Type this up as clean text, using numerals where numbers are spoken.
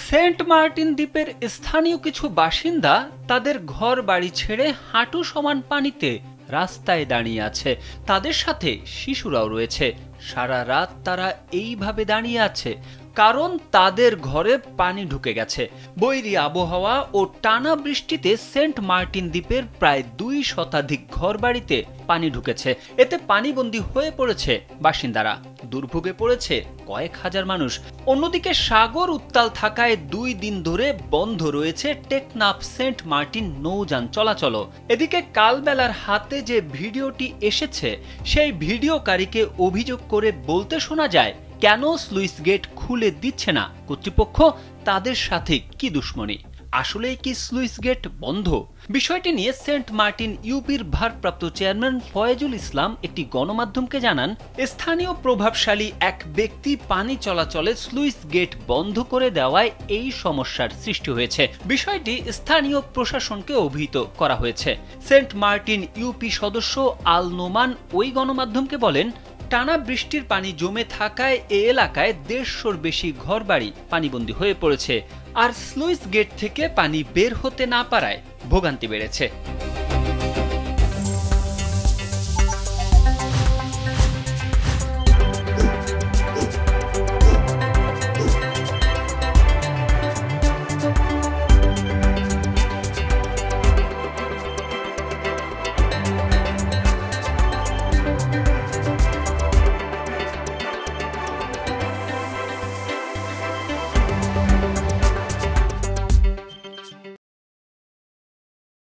Saint Martin দ্বীপের স্থানীয় কিছু বাসিন্দা তাদের ঘর বাড়ি ছেড়ে হাঁটু সমান পানিতে রাস্তায় দাঁড়িয়ে আছে। তাদের সাথে শিশুরাও রয়েছে। সারা রাত তারা এইভাবে দাঁড়িয়ে আছে, কারণ তাদের ঘরে পানি ঢুকে গেছে। বৈরী আবহাওয়া ও টানা বৃষ্টিতে সেন্ট মার্টিন দ্বীপের প্রায় 2 শতাধিক ঘরবাড়িতে পানি ঢুকেছে। এতে পানিবন্দী হয়ে পড়েছে বাসিন্দারা। দুর্ভোগে পড়েছে কয়েক হাজার মানুষ। অন্যদিকে সাগর উত্তাল থাকায় 2 দিন ধরে বন্ধ রয়েছে টেকনাফ সেন্ট মার্টিন নৌযান চলাচল। এদিকে কালবেলার হাতে যে ভিডিওটি এসেছে, সেই ভিডিওকারীকে অভিযোগ করে বলতে শোনা যায়, কেন স্লুইস গেট খুলে দিচ্ছে না কর্তৃপক্ষ, তাদের সাথে কি দুশ্মনী? আসলেই কি স্লুইস গেট বন্ধ? বিষয়টি নিয়ে সেন্ট মার্টিন ইউপির ভারপ্রাপ্ত চেয়ারম্যান ফয়েজুল ইসলাম একটি গণমাধ্যমকে জানান, স্থানীয় প্রভাবশালী এক ব্যক্তি পানি চলাচলে স্লুইস গেট বন্ধ করে দেওয়ায় এই সমস্যার সৃষ্টি হয়েছে। বিষয়টি স্থানীয় প্রশাসনকে অভিহিত করা হয়েছে। সেন্ট মার্টিন ইউপি সদস্য আল নোমান ওই গণমাধ্যমকে বলেন, টানা বৃষ্টির পানি জমে থাকায় এ এলাকায় 150-র বেশি ঘরবাড়ি পানিবন্দী হয়ে পড়েছে, আর স্লুইস গেট থেকে পানি বের হতে না পারায় ভোগান্তি বেড়েছে।